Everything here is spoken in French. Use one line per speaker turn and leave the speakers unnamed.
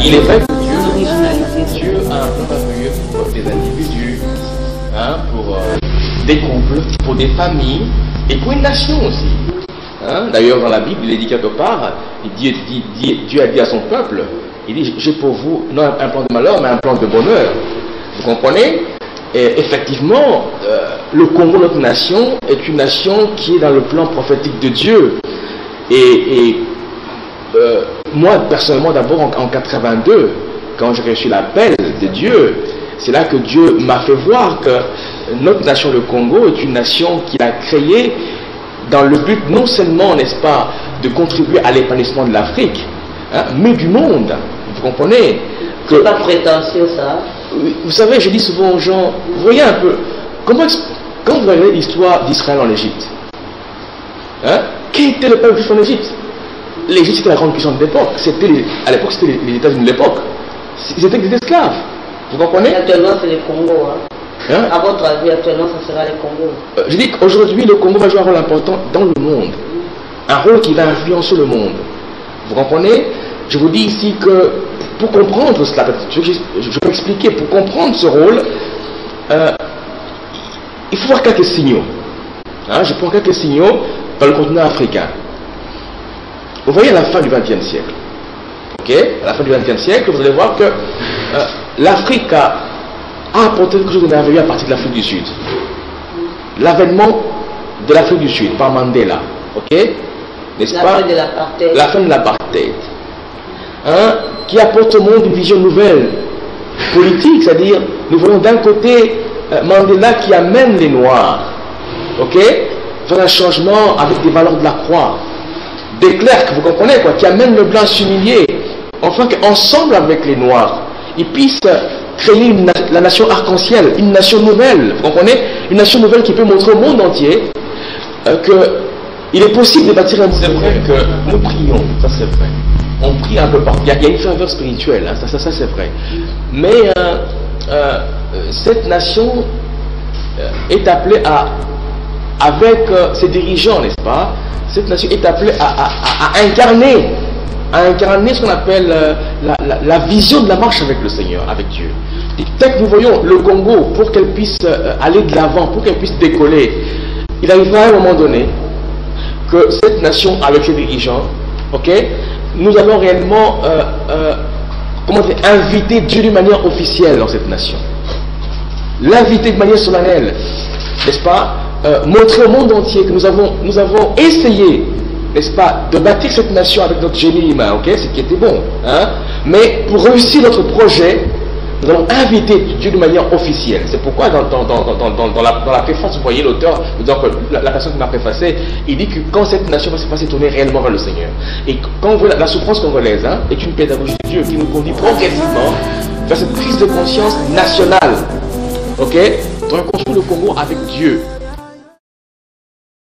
Il est vrai que Dieu a un plan merveilleux pour des individus, hein, pour des couples, pour des familles et pour une nation aussi. Hein. D'ailleurs, dans la Bible, il est dit quelque part, Dieu a dit à son peuple, il dit, j'ai pour vous non un plan de malheur, mais un plan de bonheur. Vous comprenez? Et effectivement, le Congo, notre nation, est une nation qui est dans le plan prophétique de Dieu. Moi, personnellement, d'abord en 82, quand j'ai reçu l'appel de Dieu, c'est là que Dieu m'a fait voir que notre nation, le Congo, est une nation qu'il a créée dans le but non seulement, n'est-ce pas, de contribuer à l'épanouissement de l'Afrique, hein, mais du monde. Vous comprenez que,
c'est pas prétentieux, ça.
Vous savez, je dis souvent aux gens, vous voyez un peu, quand vous regardez l'histoire d'Israël en Égypte, hein, qui était le peuple juif en Égypte? L'Égypte, c'était la grande puissance de l'époque. À l'époque, c'était les États-Unis de l'époque. Ils étaient des esclaves. Vous comprenez?
Actuellement, c'est les Congos. Hein? À votre avis, actuellement, ça sera les Congos.
Je dis qu'aujourd'hui, le Congo va jouer un rôle important dans le monde. Un rôle qui va influencer le monde. Vous comprenez? Je vous dis ici que pour comprendre cela, je peux expliquer, pour comprendre ce rôle, il faut voir quelques signaux. Hein? Je prends quelques signaux dans le continent africain. Vous voyez à la fin du XXe siècle, ok? À la fin du XXe siècle, vous allez voir que l'Afrique a apporté quelque chose de merveilleux à partir de l'Afrique du Sud. L'avènement de l'Afrique du Sud par Mandela, ok? N'est-ce pas?
Fin de l'apartheid.
La fin de l'apartheid. Hein? Qui apporte au monde une vision nouvelle, politique, c'est-à-dire, nous voyons d'un côté Mandela qui amène les Noirs, ok? Vers un changement avec des valeurs de la croix. Des clercs, vous comprenez quoi, qui amènent le blanc à s'humilier, enfin qu'ensemble avec les noirs, ils puissent créer la nation arc-en-ciel, une nation nouvelle, vous comprenez, une nation nouvelle qui peut montrer au monde entier qu'il est possible de bâtir un... C'est vrai que nous prions, ça c'est vrai, on prie un peu partout, il y a une ferveur spirituelle, hein, ça c'est vrai, mais cette nation est appelée avec ses dirigeants, n'est-ce pas, cette nation est appelée à incarner ce qu'on appelle la vision de la marche avec le Seigneur, avec Dieu. Et tel que nous voyons le Congo, pour qu'elle puisse aller de l'avant, pour qu'elle puisse décoller, il arrivera à un moment donné que cette nation, avec ses dirigeants, ok, nous allons réellement inviter Dieu d'une manière officielle dans cette nation. L'inviter de manière solennelle, n'est-ce pas? Montrer au monde entier que nous avons essayé, n'est-ce pas, de bâtir cette nation avec notre génie humain, ok, ce qui était bon, hein, mais pour réussir notre projet, nous allons inviter Dieu de manière officielle. C'est pourquoi dans la préface, vous voyez l'auteur, la personne qui m'a préfacé, il dit que quand cette nation va se tourner réellement vers le Seigneur, et quand la souffrance congolaise, hein, est une pédagogie de Dieu qui nous conduit progressivement vers cette prise de conscience nationale, ok, de reconstruire le Congo avec Dieu.